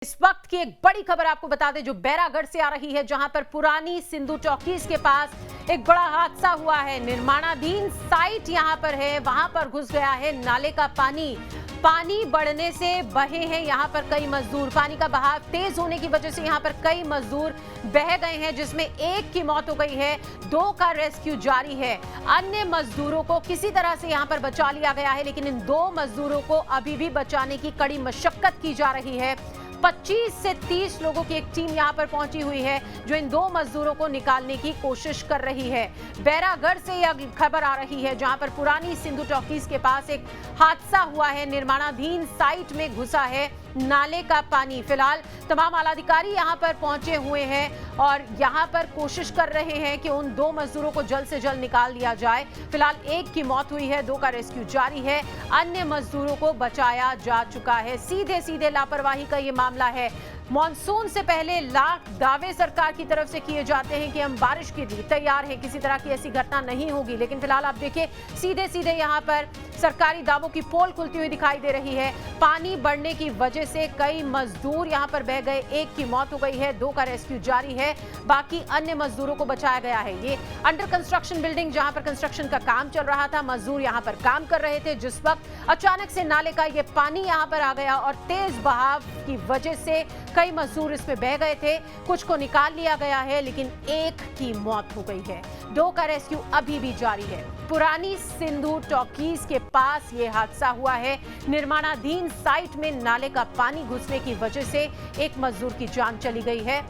इस वक्त की एक बड़ी खबर आपको बता दें जो बैरागढ़ से आ रही है, जहां पर पुरानी सिंधु टॉकीज के पास एक बड़ा हादसा हुआ है। निर्माणाधीन साइट यहां पर है, वहां पर घुस गया है नाले का पानी। पानी बढ़ने से बहे हैं यहां पर कई मजदूर। पानी का बहाव तेज होने की वजह से यहां पर कई मजदूर बह गए हैं, जिसमें एक की मौत हो गई है, 2 का रेस्क्यू जारी है। अन्य मजदूरों को किसी तरह से यहां पर बचा लिया गया है, लेकिन इन 2 मजदूरों को अभी भी बचाने की कड़ी मशक्कत की जा रही है। 25 से 30 लोगों की एक टीम यहां पर पहुंची हुई है, जो इन 2 मजदूरों को निकालने की कोशिश कर रही है। बैरागढ़ से यह खबर आ रही है, जहां पर पुरानी सिंधु टॉकीज के पास एक हादसा हुआ है। निर्माणाधीन साइट में घुसा है नाले का पानी। फिलहाल तमाम आलाधिकारी यहां पर पहुंचे हुए हैं और यहां पर कोशिश कर रहे हैं कि उन 2 मजदूरों को जल्द से जल्द निकाल दिया जाए। फिलहाल एक की मौत हुई है, 2 का रेस्क्यू जारी है। अन्य मजदूरों को बचाया जा चुका है। सीधे सीधे लापरवाही का ये मामला है। मॉनसून से पहले लाख दावे सरकार की तरफ से किए जाते हैं कि हम बारिश के लिए तैयार हैं, किसी तरह की ऐसी घटना नहीं होगी, लेकिन फिलहाल आप देखिए सीधे सीधे यहां पर सरकारी दावों की पोल खुलती हुई दिखाई दे रही है। पानी बढ़ने की वजह से कई मजदूर यहां पर बह गए, एक की मौत हो गई है, 2 का रेस्क्यू जारी है, बाकी अन्य मजदूरों को बचाया गया है। ये अंडर कंस्ट्रक्शन बिल्डिंग, जहां पर कंस्ट्रक्शन का काम चल रहा था, मजदूर यहां पर काम कर रहे थे, जिस वक्त अचानक से नाले का ये पानी यहां पर आ गया और तेज बहाव की वजह से कई मजदूर इसमें बह गए थे। कुछ को निकाल लिया गया है, लेकिन एक की मौत हो गई है, 2 का रेस्क्यू अभी भी जारी है। पुरानी सिंधु टॉकीज के पास यह हादसा हुआ है। निर्माणाधीन साइट में नाले का पानी घुसने की वजह से एक मजदूर की जान चली गई है,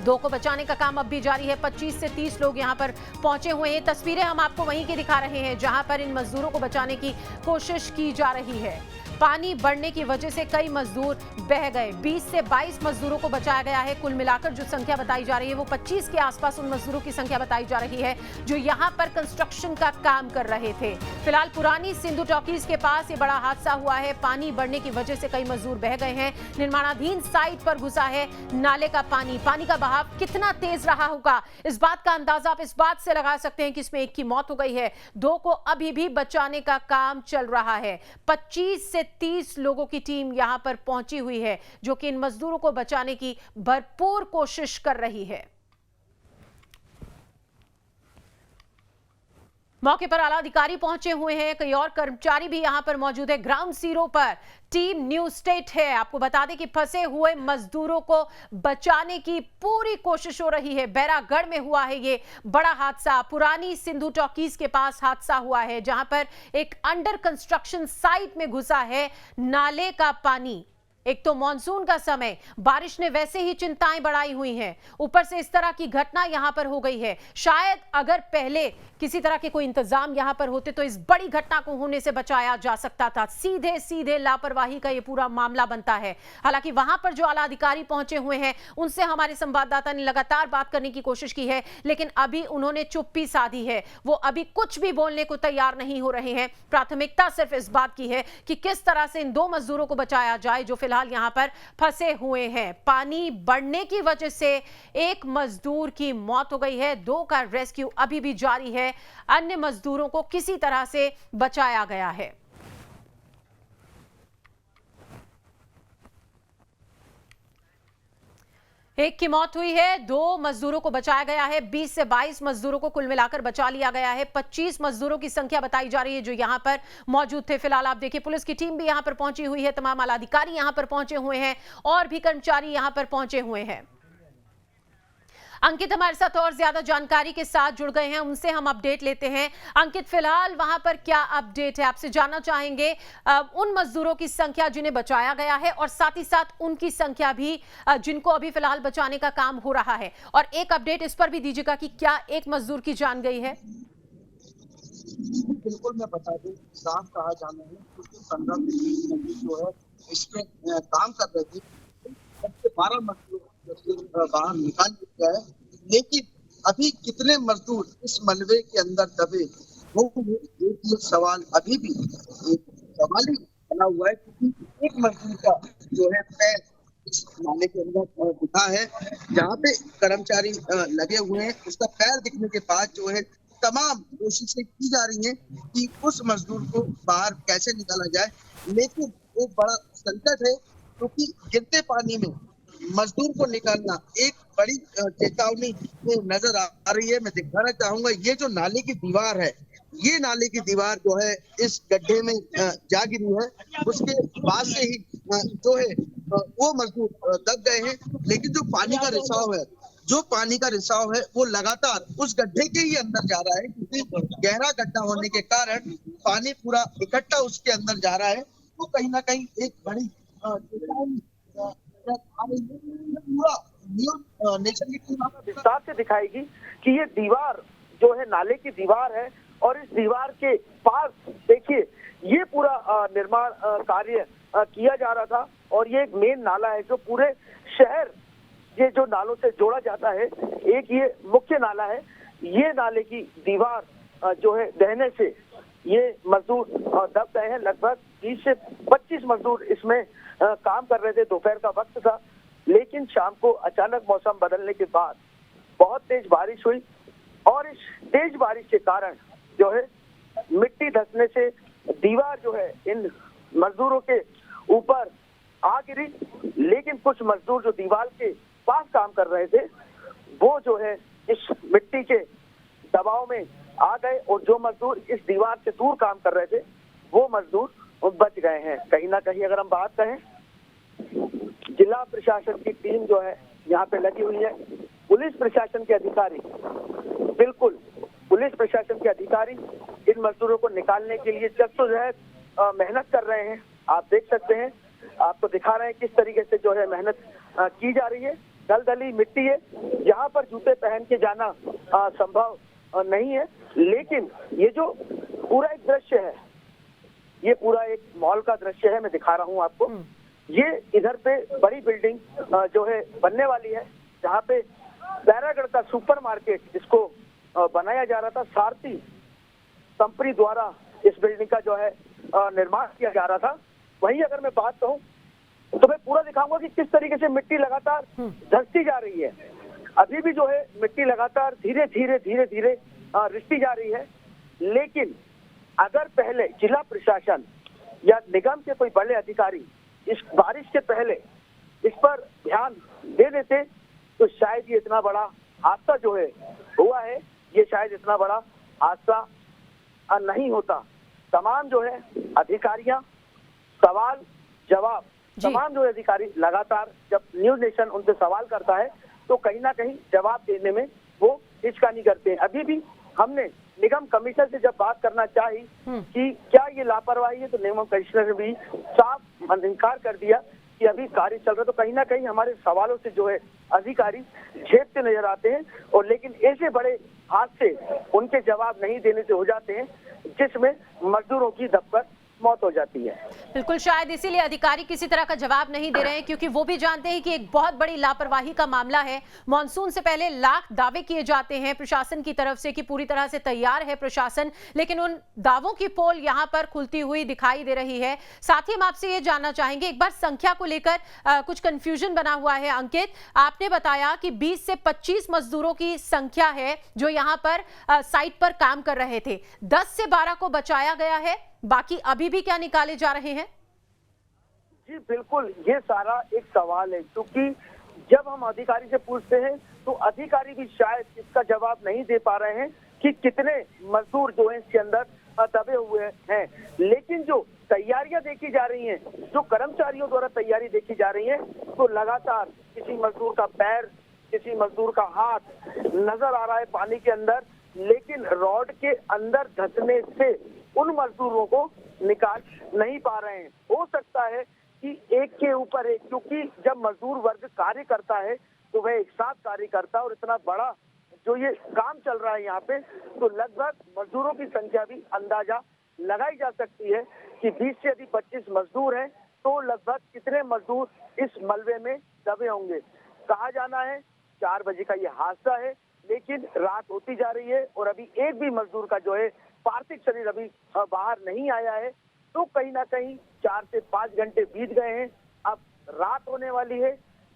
2 को बचाने का काम अब भी जारी है। 25 से 30 लोग यहां पर पहुंचे हुए हैं। तस्वीरें हम आपको वहीं की दिखा रहे हैं, जहां पर इन मजदूरों को बचाने की कोशिश की जा रही है। पानी बढ़ने की वजह से कई मजदूर बह गए। 20 से 22 मजदूरों को बचाया गया है। कुल मिलाकर जो संख्या बताई जा रही है वो 25 के आसपास उन मजदूरों की संख्या बताई जा रही है, जो यहां पर कंस्ट्रक्शन का काम कर रहे थे। फिलहाल पुरानी सिंधु टॉकीज के पास ये बड़ा हादसा हुआ है। पानी बढ़ने की वजह से कई मजदूर बह गए हैं। निर्माणाधीन साइट पर घुसा है नाले का पानी। पानी का बहाव कितना तेज रहा होगा, इस बात का अंदाजा आप इस बात से लगा सकते हैं कि इसमें एक की मौत हो गई है, 2 को अभी भी बचाने का काम चल रहा है। 25 से 30 लोगों की टीम यहां पर पहुंची हुई है, जो कि इन मजदूरों को बचाने की भरपूर कोशिश कर रही है। मौके पर आला अधिकारी पहुंचे हुए हैं, कई और कर्मचारी भी यहां पर मौजूद है। ग्राउंड जीरो पर टीम न्यू स्टेट है। आपको बता दें कि फंसे हुए मजदूरों को बचाने की पूरी कोशिश हो रही है। बैरागढ़ में हुआ है ये बड़ा हादसा। पुरानी सिंधु टॉकीज के पास हादसा हुआ है, जहां पर एक अंडर कंस्ट्रक्शन साइट में घुसा है नाले का पानी। एक तो मॉनसून का समय, बारिश ने वैसे ही चिंताएं बढ़ाई हुई हैं, ऊपर से इस तरह की घटना यहां पर हो गई है। शायद अगर पहले किसी तरह के कोई इंतजाम यहां पर होते तो इस बड़ी घटना को होने से बचाया जा सकता था। सीधे सीधे लापरवाही का यह पूरा मामला बनता है। हालांकि वहां पर जो आला अधिकारी पहुंचे हुए हैं, उनसे हमारे संवाददाता ने लगातार बात करने की कोशिश की है, लेकिन अभी उन्होंने चुप्पी साधी है। वो अभी कुछ भी बोलने को तैयार नहीं हो रहे हैं। प्राथमिकता सिर्फ इस बात की है कि किस तरह से इन 2 मजदूरों को बचाया जाए, जो फिलहाल यहां पर फंसे हुए हैं। पानी बढ़ने की वजह से एक मजदूर की मौत हो गई है, 2 का रेस्क्यू अभी भी जारी है। अन्य मजदूरों को किसी तरह से बचाया गया है। एक की मौत हुई है, 2 मजदूरों को बचाया गया है। 20 से 22 मजदूरों को कुल मिलाकर बचा लिया गया है। 25 मजदूरों की संख्या बताई जा रही है जो यहां पर मौजूद थे। फिलहाल आप देखिए पुलिस की टीम भी यहां पर पहुंची हुई है, तमाम आला अधिकारी यहां पर पहुंचे हुए हैं और भी कर्मचारी यहां पर पहुंचे हुए हैं। अंकित हमारे साथ और ज्यादा जानकारी के साथ जुड़ गए हैं, उनसे हम अपडेट लेते हैं। अंकित, फिलहाल वहां पर क्या अपडेट है, आपसे जानना चाहेंगे उन मजदूरों की संख्या जिन्हें बचाया गया है और साथ ही साथ उनकी संख्या भी जिनको अभी फिलहाल बचाने का काम हो रहा है, और एक अपडेट इस पर भी दीजिएगा कि क्या एक मजदूर की जान गई है। बिल्कुल, मैं बता दूं, साफ कहा जाना है क्योंकि 15 से 20 मजदूर जो है इसमें काम कर रहे थे। 10 से 12 मजदूर बाहर निकाल दिया गया है, लेकिन अभी कितने मजदूर इस मलबे के अंदर दबे होंगे, ये सवाल अभी भी एक सवाल ही बना हुआ है, क्योंकि एक मजदूर का जो है पैर इस नाले के अंदर दिखा है, जहाँ पे कर्मचारी लगे हुए हैं। उसका पैर दिखने के बाद जो है तमाम कोशिशें की जा रही हैं कि उस मजदूर को बाहर कैसे निकाला जाए, लेकिन एक बड़ा संकट है क्योंकि गिरते पानी में मजदूर को निकालना एक बड़ी चेतावनी नजर आ रही है। मैं दिखाना चाहूंगा ये जो नाले की दीवार है, ये नाले की दीवार जो है इस गड्ढे में जा गिरी है। उसके बाद से ही जो है वो मजदूर दब गए हैं। लेकिन जो पानी का रिसाव है वो लगातार उस गड्ढे के ही अंदर जा रहा है, क्योंकि गहरा गड्ढा होने के कारण पानी पूरा इकट्ठा उसके अंदर जा रहा है। तो कहीं ना कहीं एक बड़ी चेतावनी पूरा न्यूज़ नेशन की टीम विस्तार से दिखाएगी कि ये दीवार जो है नाले की दीवार है और इस दीवार के पास देखिए ये पूरा निर्माण कार्य किया जा रहा था और ये एक मेन नाला है जो पूरे शहर ये जो नालों से जोड़ा जाता है। एक ये मुख्य नाला है, ये नाले की दीवार जो है ढहने से ये मजदूर दब गए हैं। लगभग 20 से 25 मजदूर इसमें काम कर रहे थे। दोपहर का वक्त था, लेकिन शाम को अचानक मौसम बदलने के बाद बहुत तेज बारिश हुई और इस तेज बारिश के कारण जो है मिट्टी धंसने से दीवार जो है इन मजदूरों के ऊपर आ गिरी। लेकिन कुछ मजदूर जो दीवार के पास काम कर रहे थे वो जो है इस मिट्टी के दबाव में आ गए और जो मजदूर इस दीवार से दूर काम कर रहे थे वो मजदूर बच गए हैं। कहीं ना कहीं अगर हम बात करें, जिला प्रशासन की टीम जो है यहाँ पे लगी हुई है। पुलिस प्रशासन के अधिकारी, बिल्कुल पुलिस प्रशासन के अधिकारी इन मजदूरों को निकालने के लिए जद्दोजहद मेहनत कर रहे हैं। आप देख सकते हैं, आपको दिखा रहे हैं किस तरीके से जो है मेहनत की जा रही है। दलदली मिट्टी है, यहाँ पर जूते पहन के जाना संभव नहीं है। लेकिन ये जो पूरा एक दृश्य है, ये पूरा एक मॉल का दृश्य है। मैं दिखा रहा हूँ आपको। ये इधर पे बड़ी बिल्डिंग जो है बनने वाली है, जहाँ पे बैरागढ़ का सुपर मार्केट जिसको बनाया जा रहा था, सारथी कंपनी द्वारा इस बिल्डिंग का जो है निर्माण किया जा रहा था। वहीं अगर मैं बात कहूँ तो मैं पूरा दिखाऊंगा कि किस तरीके से मिट्टी लगातार धंसती जा रही है। अभी भी जो है मिट्टी लगातार धीरे धीरे रिसती जा रही है। लेकिन अगर पहले जिला प्रशासन या निगम के कोई बड़े अधिकारी इस बारिश के पहले इस पर ध्यान दे देते तो शायद ये इतना बड़ा हादसा जो है हुआ है, ये शायद इतना बड़ा हादसा नहीं होता। तमाम जो है अधिकारियां सवाल जवाब, तमाम जो अधिकारी लगातार जब न्यूज़ नेशन उनसे सवाल करता है तो कहीं ना कहीं जवाब देने में वो हिचकानी करते हैं। अभी भी हमने निगम कमिश्नर से जब बात करना चाही कि क्या ये लापरवाही है, तो निगम कमिश्नर ने भी साफ इनकार कर दिया कि अभी कार्य चल रहा है। तो कहीं ना कहीं हमारे सवालों से जो है अधिकारी झेपते नजर आते हैं और लेकिन ऐसे बड़े हादसे उनके जवाब नहीं देने से हो जाते हैं जिसमें मजदूरों की दबकर मौत हो जाती है। बिल्कुल, शायद इसीलिए अधिकारी किसी तरह का जवाब नहीं दे रहे हैं, क्योंकि वो भी जानते हैं कि एक बहुत बड़ी लापरवाही का मामला है। मॉनसून से पहले लाख दावे किए जाते हैं प्रशासन की तरफ से कि पूरी तरह से तैयार है प्रशासन, लेकिन उन दावों की पोल यहां पर खुलती हुई दिखाई दे रही है। साथ ही हम आपसे ये जानना चाहेंगे, एक बार संख्या को लेकर कुछ कंफ्यूजन बना हुआ है। अंकित, आपने बताया कि 20 से 25 मजदूरों की संख्या है जो यहाँ पर साइट पर काम कर रहे थे। 10 से 12 को बचाया गया है, बाकी अभी भी क्या निकाले जा रहे हैं? जी बिल्कुल, ये सारा एक सवाल है, क्योंकि जब हम अधिकारी से पूछते हैं तो अधिकारी भी शायद इसका जवाब नहीं दे पा रहे हैं कि कितने मजदूर जो हैं इसके अंदर दबे हुए हैं। लेकिन जो तैयारियां देखी जा रही हैं, जो कर्मचारियों द्वारा तैयारी देखी जा रही है, तो लगातार किसी मजदूर का पैर, किसी मजदूर का हाथ नजर आ रहा है पानी के अंदर, लेकिन रॉड के अंदर धंसने से उन मजदूरों को निकाल नहीं पा रहे हैं। हो सकता है कि एक के ऊपर एक, क्योंकि जब मजदूर वर्ग कार्य करता है तो वह एक साथ कार्य करता है और इतना बड़ा जो ये काम चल रहा है यहाँ पे, तो लगभग मजदूरों की संख्या भी अंदाजा लगाई जा सकती है कि 20 से यदि 25 मजदूर हैं तो लगभग कितने मजदूर इस मलबे में दबे होंगे। कहा जाना है 4 बजे का ये हादसा है, लेकिन रात होती जा रही है और अभी एक भी मजदूर का जो है पार्थिव शरीर अभी बाहर नहीं आया है। तो कहीं ना कहीं 4 से 5 घंटे बीत गए हैं, अब रात होने वाली है।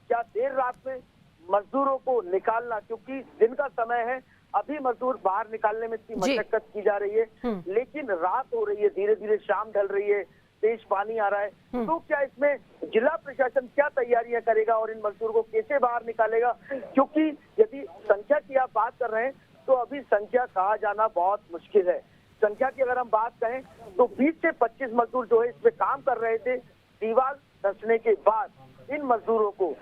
क्या देर रात में मजदूरों को निकालना, क्योंकि दिन का समय है, अभी मजदूर बाहर निकालने में इतनी मशक्कत की जा रही है, लेकिन रात हो रही है, धीरे धीरे शाम ढल रही है, तेज पानी आ रहा है। तो क्या इसमें जिला प्रशासन क्या तैयारियां करेगा और इन मजदूरों को कैसे बाहर निकालेगा? क्योंकि यदि संख्या की आप बात कर रहे हैं तो अभी संख्या कहा जाना बहुत मुश्किल है। संख्या की अगर हम बात करें तो 20 से 25 मजदूर जो है इस पे काम कर रहे थे। दीवार धंसने के बाद इन मजदूरों को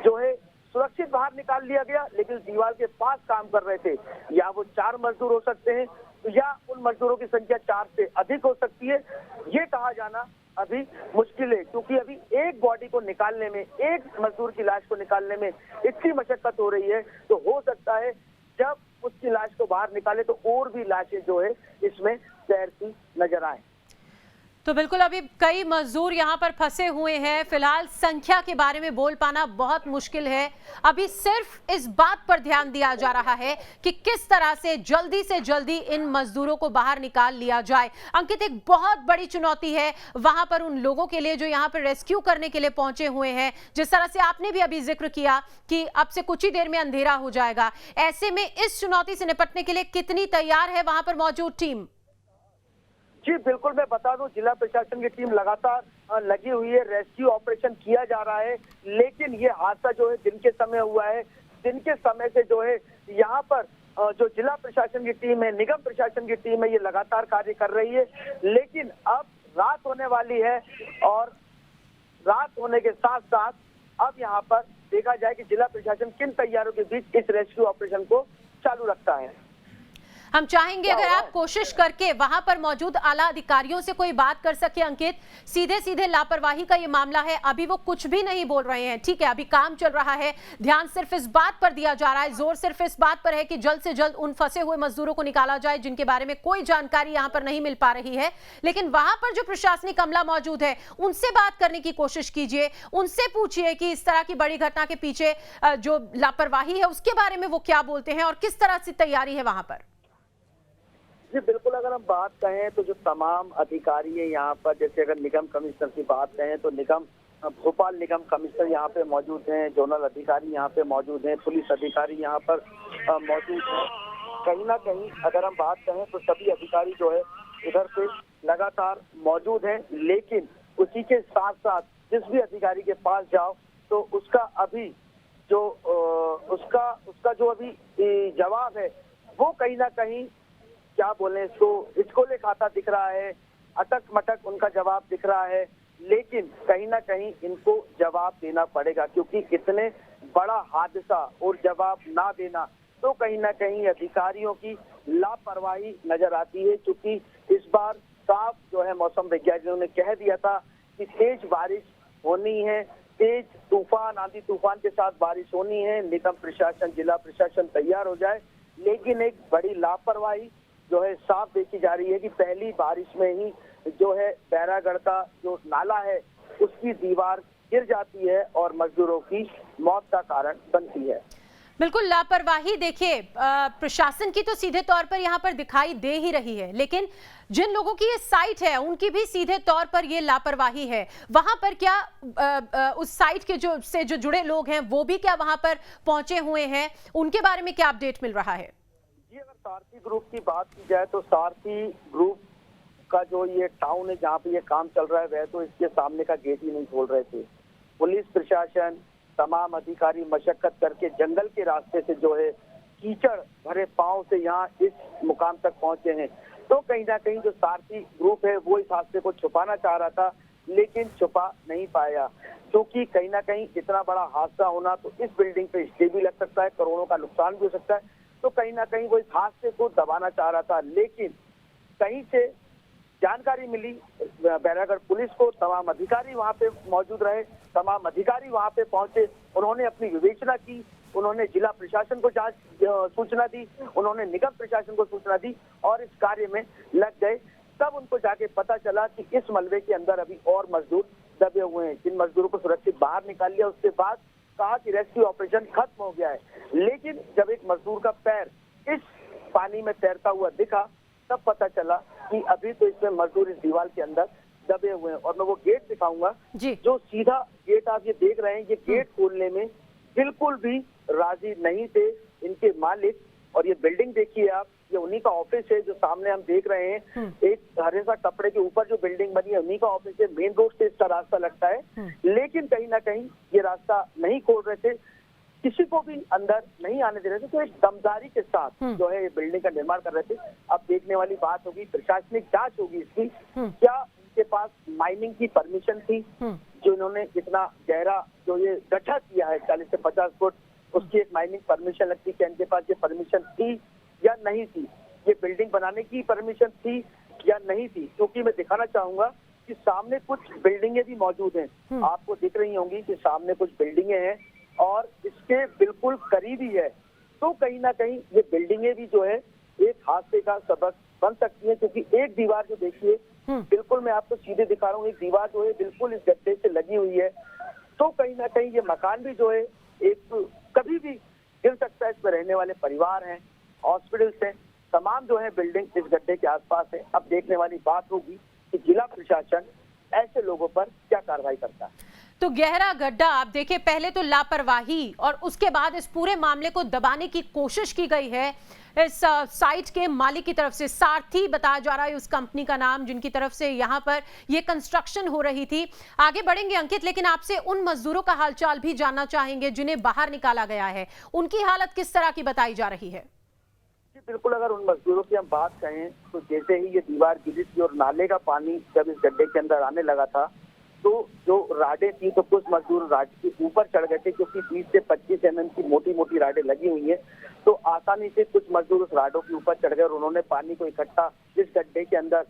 जो है सुरक्षित बाहर निकाल लिया गया, लेकिन दीवार के पास काम कर रहे थे। या वो 4 मजदूर हो सकते हैं या उन मजदूरों की संख्या 4 से अधिक हो सकती है। ये कहा जाना अभी मुश्किल है, क्योंकि अभी एक बॉडी को निकालने में, एक मजदूर की लाश को निकालने में इतनी मशक्कत हो रही है। तो हो सकता है जब उसकी लाश को बाहर निकाले तो और भी लाशें जो है इसमें तैरती नजर आए। तो बिल्कुल अभी कई मजदूर यहाँ पर फंसे हुए हैं। फिलहाल संख्या के बारे में बोल पाना बहुत मुश्किल है। अभी सिर्फ इस बात पर ध्यान दिया जा रहा है कि किस तरह से जल्दी इन मजदूरों को बाहर निकाल लिया जाए। अंकित, एक बहुत बड़ी चुनौती है वहां पर उन लोगों के लिए जो यहाँ पर रेस्क्यू करने के लिए पहुंचे हुए हैं। जिस तरह से आपने भी अभी जिक्र किया कि अब से कुछ ही देर में अंधेरा हो जाएगा, ऐसे में इस चुनौती से निपटने के लिए कितनी तैयार है वहां पर मौजूद टीम? जी बिल्कुल, मैं बता दूं जिला प्रशासन की टीम लगातार लगी हुई है। रेस्क्यू ऑपरेशन किया जा रहा है, लेकिन ये हादसा जो है दिन के समय हुआ है। दिन के समय से जो है यहाँ पर जो जिला प्रशासन की टीम है, निगम प्रशासन की टीम है, ये लगातार कार्य कर रही है। लेकिन अब रात होने वाली है और रात होने के साथ साथ अब यहाँ पर देखा जाए कि जिला प्रशासन किन तैयारियों के बीच इस रेस्क्यू ऑपरेशन को चालू रखता है। हम चाहेंगे अगर आप कोशिश करके वहां पर मौजूद आला अधिकारियों से कोई बात कर सके। अंकित, सीधे लापरवाही का ये मामला है, अभी वो कुछ भी नहीं बोल रहे हैं। ठीक है, अभी काम चल रहा है, ध्यान सिर्फ इस बात पर दिया जा रहा है, जोर सिर्फ इस बात पर है कि जल्द से जल्द उन फंसे हुए मजदूरों को निकाला जाए जिनके बारे में कोई जानकारी यहाँ पर नहीं मिल पा रही है। लेकिन वहां पर जो प्रशासनिक अमला मौजूद है उनसे बात करने की कोशिश कीजिए, उनसे पूछिए कि इस तरह की बड़ी घटना के पीछे जो लापरवाही है उसके बारे में वो क्या बोलते हैं और किस तरह से तैयारी है वहां पर। जी बिल्कुल, अगर हम बात कहें तो जो तमाम अधिकारी है यहाँ पर, जैसे अगर निगम कमिश्नर की बात कहें तो भोपाल निगम कमिश्नर यहाँ पे मौजूद हैं, जोनल अधिकारी यहाँ पे मौजूद हैं, पुलिस अधिकारी यहाँ पर मौजूद हैं। कहीं ना कहीं अगर हम बात कहें तो सभी अधिकारी जो है इधर पे लगातार मौजूद हैं। लेकिन उसी के साथ साथ जिस भी अधिकारी के पास जाओ तो उसका अभी जो उसका जो अभी जवाब है वो कहीं ना कहीं क्या बोले इसको हिचकोले खाता दिख रहा है, अटक मटक उनका जवाब दिख रहा है। लेकिन कहीं ना कहीं इनको जवाब देना पड़ेगा, क्योंकि इतने बड़ा हादसा और जवाब ना देना तो कहीं ना कहीं अधिकारियों की लापरवाही नजर आती है। क्योंकि इस बार साफ जो है मौसम वैज्ञानिकों ने कह दिया था कि तेज बारिश होनी है, तेज तूफान, आंधी तूफान के साथ बारिश होनी है। निगम प्रशासन, जिला प्रशासन तैयार हो जाए। लेकिन एक बड़ी लापरवाही जो है साफ देखी जा रही है कि पहली बारिश में ही जो है बैरागढ़ का जो नाला है उसकी दीवार गिर जाती है और मजदूरों की मौत का कारण बनती है। बिल्कुल लापरवाही देखिए प्रशासन की तो सीधे तौर पर यहाँ पर दिखाई दे ही रही है, लेकिन जिन लोगों की ये साइट है उनकी भी सीधे तौर पर ये लापरवाही है। वहां पर क्या उस साइट के जो जुड़े लोग हैं वो भी क्या वहां पर पहुंचे हुए हैं, उनके बारे में क्या अपडेट मिल रहा है? जी, अगर सारथी ग्रुप की बात की जाए तो सारथी ग्रुप का जो ये टाउन है जहाँ पे ये काम चल रहा है वह तो इसके सामने का गेट ही नहीं खोल रहे थे। पुलिस प्रशासन, तमाम अधिकारी मशक्कत करके जंगल के रास्ते से जो है कीचड़ भरे पांव से यहाँ इस मुकाम तक पहुंचे हैं। तो कहीं ना कहीं जो सारथी ग्रुप है वो इस हादसे को छुपाना चाह रहा था, लेकिन छुपा नहीं पाया। क्योंकि कहीं ना कहीं इतना बड़ा हादसा होना तो इस बिल्डिंग पे स्टे भी लग सकता है, करोड़ों का नुकसान भी हो सकता है। तो कहीं ना कहीं वो इस हादसे को दबाना चाह रहा था। लेकिन कहीं से जानकारी मिली बैरागढ़ पुलिस को, तमाम अधिकारी वहां पे मौजूद रहे, तमाम अधिकारी वहां पे पहुंचे, उन्होंने अपनी विवेचना की, उन्होंने जिला प्रशासन को सूचना दी, उन्होंने निगम प्रशासन को सूचना दी और इस कार्य में लग गए। तब उनको जाके पता चला कि इस मलबे के अंदर अभी और मजदूर दबे हुए हैं। जिन मजदूरों को सुरक्षित बाहर निकाल लिया उसके बाद कहा कि रेस्क्यू ऑपरेशन खत्म हो गया है। लेकिन जब एक मजदूर का पैर इस पानी में तैरता हुआ दिखा तब पता चला कि अभी तो इसमें मजदूर इस दीवार के अंदर दबे हुए हैं। और मैं वो गेट दिखाऊंगा जो सीधा गेट आप ये देख रहे हैं, ये गेट खोलने में बिल्कुल भी राजी नहीं थे इनके मालिक। और ये बिल्डिंग देखिए आप, ये उन्हीं का ऑफिस है जो सामने हम देख रहे हैं। एक हरे सा कपड़े के ऊपर जो बिल्डिंग बनी है उन्हीं का ऑफिस है। मेन रोड से इसका रास्ता लगता है, लेकिन कहीं ना कहीं ये रास्ता नहीं खोल रहे थे, किसी को भी अंदर नहीं आने दे रहे थे। तो एक दमदारी के साथ जो है ये बिल्डिंग का निर्माण कर रहे थे। अब देखने वाली बात होगी, प्रशासनिक जांच होगी इसकी, क्या इनके पास माइनिंग की परमिशन थी, जो इन्होंने इतना गहरा जो ये गड्ढा किया है 40 से 50 फुट, उसकी एक माइनिंग परमिशन लगती, क्या इनके पास ये परमिशन थी या नहीं थी, ये बिल्डिंग बनाने की परमिशन थी या नहीं थी। क्योंकि मैं दिखाना चाहूंगा कि सामने कुछ बिल्डिंगें भी मौजूद हैं, आपको दिख रही होंगी कि सामने कुछ बिल्डिंगें हैं और इसके बिल्कुल करीब ही है। तो कहीं ना कहीं ये बिल्डिंगें भी जो है एक हादसे का सबक बन सकती है, क्योंकि एक दीवार जो देखिए बिल्कुल, मैं आपको सीधे दिखा रहा हूँ, एक दीवार जो है बिल्कुल इस गड्ढे से लगी हुई है। तो कहीं ना कहीं ये मकान भी जो है एक कभी भी गिर सकता है। इसमें रहने वाले परिवार हैं, हॉस्पिटल्स हैं, तमाम जो है बिल्डिंग इस गड्ढे के आसपास है। अब देखने वाली बात होगी कि जिला प्रशासन ऐसे लोगों पर क्या कार्रवाई करता है। तो गहरा गड्ढा, आप देखिए, पहले तो लापरवाही और उसके बाद इस पूरे मामले को दबाने की कोशिश की गई है इस साइट के मालिक की तरफ से। सारथी बताया जा रहा है उस कंपनी का नाम, जिनकी तरफ से यहां पर ये कंस्ट्रक्शन हो रही थी। आगे बढ़ेंगे अंकित, लेकिन आपसे उन मजदूरों का हालचाल भी जानना चाहेंगे जिन्हें बाहर निकाला गया है, उनकी हालत किस तरह की बताई जा रही है? बिल्कुल, अगर उन मजदूरों की हम बात कहें तो जैसे ही ये दीवार गिरी थी और नाले का पानी जब इस गड्ढे के अंदर आने लगा था, तो जो राडें थी तो कुछ मजदूर राड के ऊपर चढ़ गए थे, क्योंकि 20 से 25 mm की मोटी मोटी राडें लगी हुई हैं। तो आसानी से कुछ मजदूर उस राडों के ऊपर चढ़ गए और उन्होंने पानी को इकट्ठा इस गड्ढे के अंदर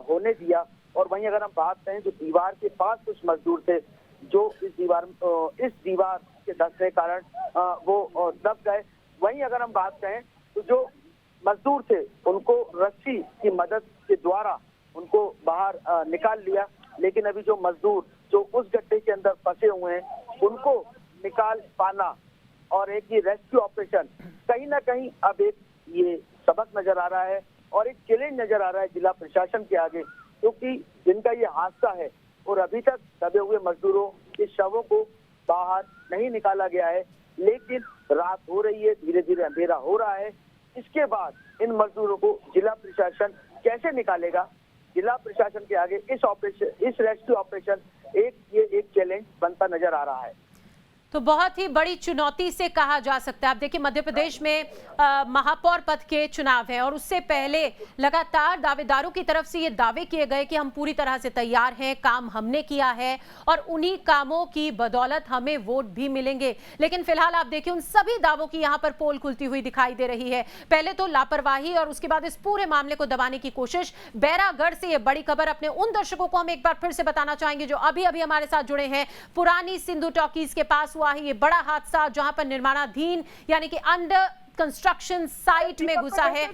होने दिया। और वहीं अगर हम बात करें जो दीवार के पास कुछ मजदूर थे जो इस दीवार के धंसने के कारण वो दब गए। वहीं अगर हम बात करें तो जो मजदूर थे उनको रस्सी की मदद के द्वारा उनको बाहर निकाल लिया, लेकिन अभी जो मजदूर जो उस गड्ढे के अंदर फंसे हुए हैं उनको निकाल पाना और एक ये रेस्क्यू ऑपरेशन कहीं ना कहीं अब एक ये सबक नजर आ रहा है और एक चैलेंज नजर आ रहा है जिला प्रशासन के आगे, क्योंकि जिनका ये हादसा है और अभी तक दबे हुए मजदूरों के शवों को बाहर नहीं निकाला गया है। लेकिन रात हो रही है, धीरे धीरे अंधेरा हो रहा है। इसके बाद इन मजदूरों को जिला प्रशासन कैसे निकालेगा, जिला प्रशासन के आगे इस रेस्क्यू ऑपरेशन एक चैलेंज बनता नजर आ रहा है। तो बहुत ही बड़ी चुनौती से कहा जा सकता है। आप देखिए, मध्य प्रदेश में महापौर पद के चुनाव है और उससे पहले लगातार दावेदारों की तरफ से ये दावे किए गए कि हम पूरी तरह से तैयार हैं, काम हमने किया है और उन्हीं कामों की बदौलत हमें वोट भी मिलेंगे। लेकिन फिलहाल आप देखिए, उन सभी दावों की यहाँ पर पोल खुलती हुई दिखाई दे रही है। पहले तो लापरवाही और उसके बाद इस पूरे मामले को दबाने की कोशिश। बैरागढ़ से ये बड़ी खबर अपने उन दर्शकों को हम एक बार फिर से बताना चाहेंगे जो अभी अभी हमारे साथ जुड़े हैं। पुरानी सिंधु टॉकीज के पास हुआ है ये बड़ा हादसा, जहां पर निर्माणाधीन यानी कि अंडर कंस्ट्रक्शन साइट में घुसा है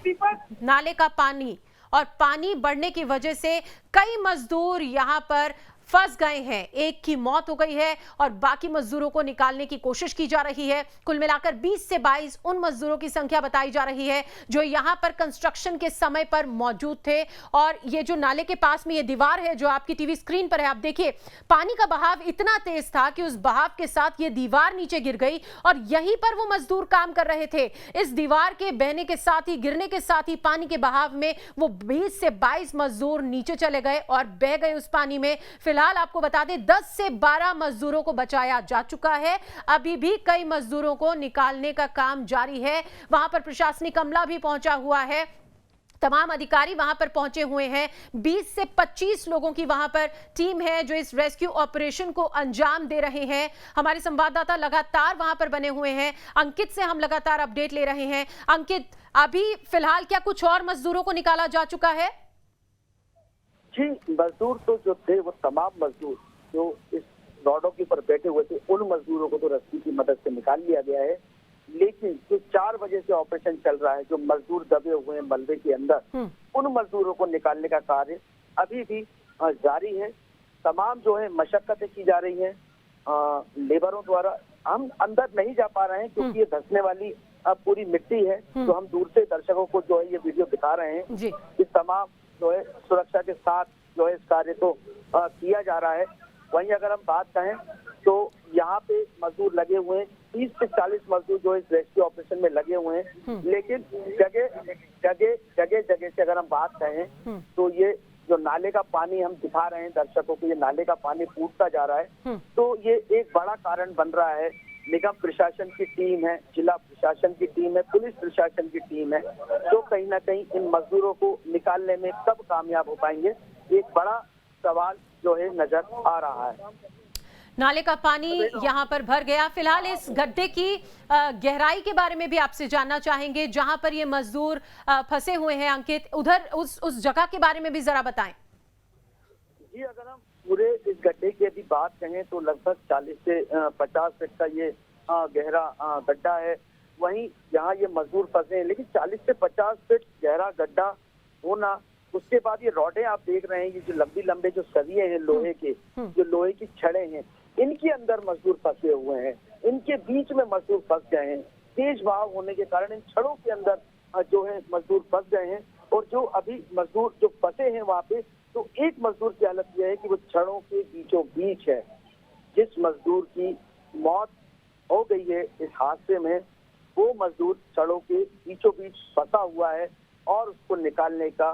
नाले का पानी और पानी बढ़ने की वजह से कई मजदूर यहां पर फंस गए हैं। एक की मौत हो गई है और बाकी मजदूरों को निकालने की कोशिश की जा रही है। कुल मिलाकर 20 से 22 उन मजदूरों की संख्या बताई जा रही है जो यहां पर कंस्ट्रक्शन के समय पर मौजूद थे। और ये जो नाले के पास में ये दीवार है जो आपकी टीवी स्क्रीन पर है, आप देखिए, पानी का बहाव इतना तेज था कि उस बहाव के साथ ये दीवार नीचे गिर गई और यहीं पर वो मजदूर काम कर रहे थे। इस दीवार के बहने के साथ ही, गिरने के साथ ही पानी के बहाव में वो 20 से 22 मजदूर नीचे चले गए और बह गए उस पानी में। फिलहाल आपको बता दें 10 से 12 मजदूरों को बचाया जा चुका है। अभी भी कई मजदूरों को निकालने का काम जारी है। वहां पर प्रशासनिक अमला भी पहुंचा हुआ है, तमाम अधिकारी वहां पर पहुंचे हुए हैं। 20 से 25 लोगों की वहां पर टीम है जो इस रेस्क्यू ऑपरेशन को अंजाम दे रहे हैं। हमारे संवाददाता लगातार वहां पर बने हुए हैं। अंकित से हम लगातार अपडेट ले रहे हैं। अंकित, अभी फिलहाल क्या कुछ और मजदूरों को निकाला जा चुका है? जी, मजदूर तो जो थे वो तमाम मजदूर जो इस रॉडों के ऊपर बैठे हुए थे उन मजदूरों को तो रस्सी की मदद से निकाल लिया गया है। लेकिन जो 4 बजे से ऑपरेशन चल रहा है, जो मजदूर दबे हुए हैं मलबे के अंदर, उन मजदूरों को निकालने का कार्य अभी भी जारी है। तमाम जो है मशक्कतें की जा रही हैं लेबरों द्वारा। हम अंदर नहीं जा पा रहे हैं क्योंकि ये धंसने वाली पूरी मिट्टी है। तो हम दूर से दर्शकों को जो है ये वीडियो दिखा रहे हैं कि तमाम जो है सुरक्षा के साथ जो है इस कार्य को किया जा रहा है। वहीं अगर हम बात करें तो यहाँ पे मजदूर लगे हुए हैं, 30 से 40 मजदूर जो इस रेस्क्यू ऑपरेशन में लगे हुए हैं। लेकिन जगह से अगर हम बात करें तो ये जो नाले का पानी हम दिखा रहे हैं दर्शकों को, ये नाले का पानी फूटता जा रहा है, तो ये एक बड़ा कारण बन रहा है। निगम प्रशासन की टीम है, जिला प्रशासन की टीम है, पुलिस प्रशासन की टीम है, तो कहीं ना कहीं इन मजदूरों को निकालने में कब कामयाब हो पाएंगे, एक बड़ा सवाल जो है नजर आ रहा है। नाले का पानी यहाँ पर भर गया। फिलहाल इस गड्ढे की गहराई के बारे में भी आपसे जानना चाहेंगे, जहां पर ये मजदूर फंसे हुए हैं। अंकित, उधर उस जगह के बारे में भी जरा बताएं। जी, अगर हम पूरे इस गड्ढे की यदि बात कहें तो लगभग 40 से 50 फीट का ये गहरा गड्ढा है। वहीं यहाँ ये मजदूर फंसे हैं, लेकिन 40 से 50 फीट गहरा गड्ढा होना, उसके बाद ये रॉडें आप देख रहे हैं, ये जो लंबी लंबे जो सरिये हैं लोहे के, जो लोहे की छड़ें हैं, इनके अंदर मजदूर फंसे हुए हैं, इनके बीच में मजदूर फंस गए हैं। तेज बहाव होने के कारण इन छड़ों के अंदर जो है मजदूर फंस गए हैं। और जो अभी मजदूर जो फंसे हैं वहाँ पे, तो एक मजदूर की हालत यह है कि वो छड़ों के बीचों बीच है। जिस मजदूर की मौत हो गई है इस हादसे में, वो मजदूर छड़ों के बीचों बीच फंसा हुआ है और उसको निकालने का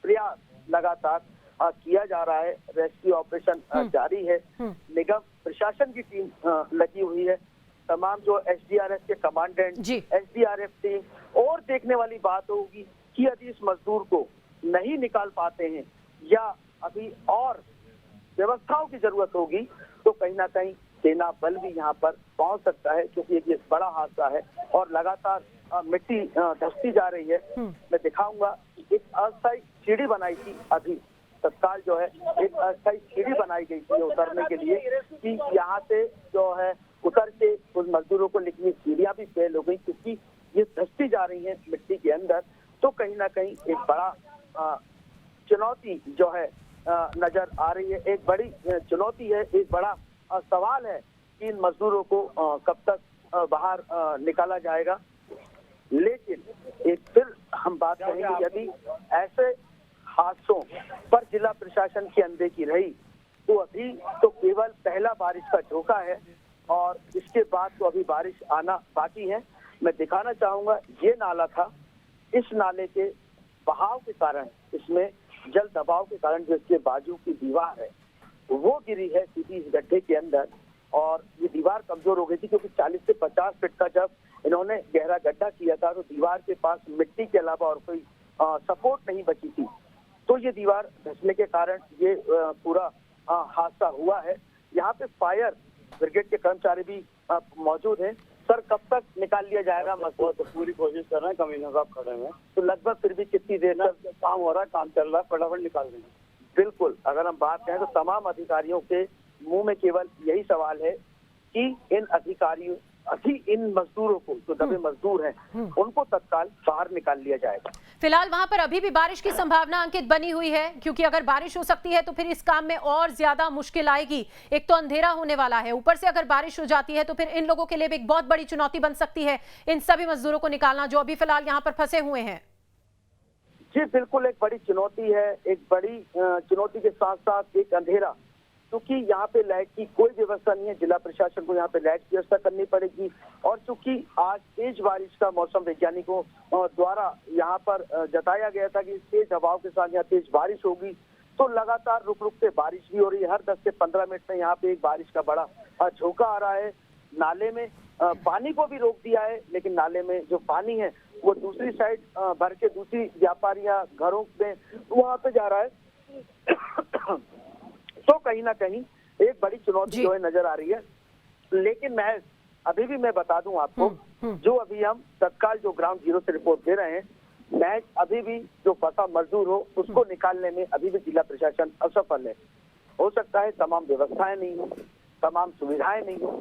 प्रयास लगातार किया जा रहा है। रेस्क्यू ऑपरेशन जारी है। निगम प्रशासन की टीम लगी हुई है, तमाम जो एसडीआरएफ के कमांडेंट, एसडीआरएफ टीम। और देखने वाली बात होगी कि यदि इस मजदूर को नहीं निकाल पाते हैं या अभी और व्यवस्थाओं की जरूरत होगी, तो कहीं ना कहीं सेना बल भी यहाँ पर पहुंच सकता है, क्योंकि ये बड़ा हादसा है और लगातार मिट्टी धंसती जा रही है। मैं दिखाऊंगा, एक अस्थायी सीढ़ी बनाई थी अभी तत्काल जो है, एक अस्थायी सीढ़ी बनाई गई थी उतरने के लिए, कि यहाँ से जो है उतर के उन मजदूरों को लिखनी सीढ़ियां भी फेल हो गई, क्योंकि ये धंसती जा रही है मिट्टी के अंदर। तो कहीं ना कहीं एक बड़ा चुनौती जो है नजर आ रही है, एक बड़ी चुनौती है, एक बड़ा सवाल है कि इन मजदूरों को कब तक बाहर निकाला जाएगा। लेकिन एक फिर हम बात करेंगे, यदि ऐसे हादसों पर जिला प्रशासन की अनदेखी रही तो अभी तो केवल पहला बारिश का झोंका है और इसके बाद तो अभी बारिश आना बाकी है। मैं दिखाना चाहूंगा, ये नाला था, इस नाले के बहाव के कारण, इसमें जल दबाव के कारण जो इसके बाजू की दीवार है वो गिरी है सीधी इस गड्ढे के अंदर, और ये दीवार कमजोर हो गई थी, क्योंकि 40 से 50 फीट का जब इन्होंने गहरा गड्ढा किया था तो दीवार के पास मिट्टी के अलावा और कोई सपोर्ट नहीं बची थी। तो ये दीवार धंसने के कारण ये पूरा हादसा हुआ है। यहाँ पे फायर ब्रिगेड के कर्मचारी भी मौजूद हैं। सर, कब तक निकाल लिया जाएगा? मजदूर तो पूरी कोशिश कर रहे हैं, कमीना साहब खड़े हैं, तो लगभग फिर भी कितनी देर तक काम हो रहा है? काम चल रहा है, फटाफट निकाल देंगे। बिल्कुल, अगर हम बात करें तो तमाम अधिकारियों के मुंह में केवल यही सवाल है कि इन अधिकारियों इन मजदूरों को, जो दबे मजदूर हैं, उनको तत्काल बाहर निकाल लिया जाएगा। फिलहाल वहां पर अभी भी बारिश की संभावना अंकित बनी हुई है, क्योंकि अगर बारिश हो सकती है तो फिर इस काम में और ज्यादा मुश्किल आएगी। एक तो अंधेरा होने वाला है, ऊपर से अगर बारिश हो जाती है तो फिर इन लोगों के लिए भी एक बहुत बड़ी चुनौती बन सकती है, इन सभी मजदूरों को निकालना जो अभी फिलहाल यहाँ पर फंसे हुए हैं। जी बिल्कुल, एक बड़ी चुनौती है। एक बड़ी चुनौती के साथ साथ एक अंधेरा, क्योंकि यहाँ पे लाइट की कोई व्यवस्था नहीं है। जिला प्रशासन को यहाँ पे लाइट की व्यवस्था करनी पड़ेगी, और चूंकि आज तेज बारिश का मौसम वैज्ञानिकों द्वारा यहाँ पर जताया गया था कि तेज हवाओं के साथ यहाँ तेज बारिश होगी, तो लगातार रुक रुक के बारिश भी हो रही है। हर 10 से 15 मिनट में यहाँ पे एक बारिश का बड़ा झोंका आ रहा है। नाले में पानी को भी रोक दिया है, लेकिन नाले में जो पानी है वो दूसरी साइड भर के दूसरी व्यापारियां घरों में वहां पे जा रहा है। तो कहीं ना कहीं एक बड़ी चुनौती जो है नजर आ रही है। लेकिन मैं अभी भी मैं बता दूं आपको, जो अभी हम तत्काल जो ग्राउंड जीरो से रिपोर्ट दे रहे हैं, मैं अभी भी जो फंसा मजदूर हो उसको निकालने में अभी भी जिला प्रशासन असफल है। हो सकता है तमाम व्यवस्थाएं नहीं हो, तमाम सुविधाएं नहीं हो,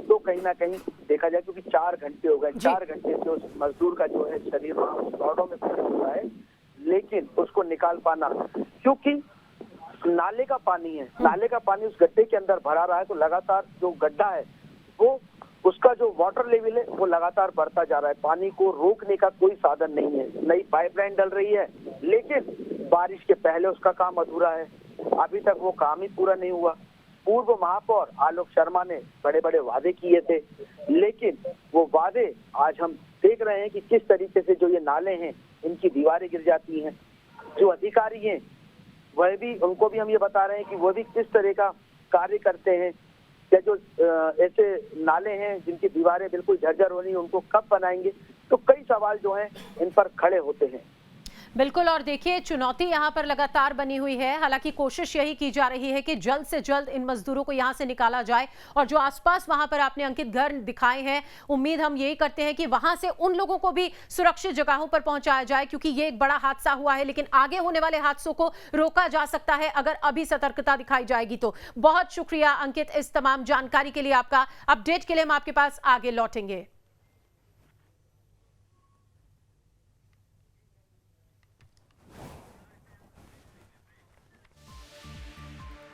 तो कहीं ना कहीं देखा जाए, क्योंकि 4 घंटे हो गए, 4 घंटे से उस मजदूर का जो है शरीर रॉडों में फंसा हुआ है, लेकिन उसको निकाल पाना, क्योंकि नाले का पानी है, नाले का पानी उस गड्ढे के अंदर भरा रहा है, तो लगातार जो गड्ढा है वो उसका जो वाटर लेवल है वो लगातार बढ़ता जा रहा है। पानी को रोकने का कोई साधन नहीं है। नई पाइपलाइन डल रही है, लेकिन बारिश के पहले उसका काम अधूरा है, अभी तक वो काम ही पूरा नहीं हुआ। पूर्व महापौर आलोक शर्मा ने बड़े बड़े वादे किए थे, लेकिन वो वादे आज हम देख रहे हैं कि किस तरीके से जो ये नाले हैं इनकी दीवारें गिर जाती हैं। जो अधिकारी हैं वह भी, उनको भी हम ये बता रहे हैं कि वो भी किस तरह का कार्य करते हैं। या जो ऐसे नाले हैं जिनकी दीवारें बिल्कुल जर्जर हो रही हैं, उनको कब बनाएंगे? तो कई सवाल जो हैं इन पर खड़े होते हैं। बिल्कुल, और देखिए चुनौती यहाँ पर लगातार बनी हुई है। हालांकि कोशिश यही की जा रही है कि जल्द से जल्द इन मजदूरों को यहाँ से निकाला जाए, और जो आसपास वहां पर आपने अंकित घर दिखाए हैं, उम्मीद हम यही करते हैं कि वहां से उन लोगों को भी सुरक्षित जगहों पर पहुंचाया जाए, क्योंकि ये एक बड़ा हादसा हुआ है, लेकिन आगे होने वाले हादसों को रोका जा सकता है अगर अभी सतर्कता दिखाई जाएगी तो। बहुत शुक्रिया अंकित इस तमाम जानकारी के लिए। आपका अपडेट के लिए हम आपके पास आगे लौटेंगे।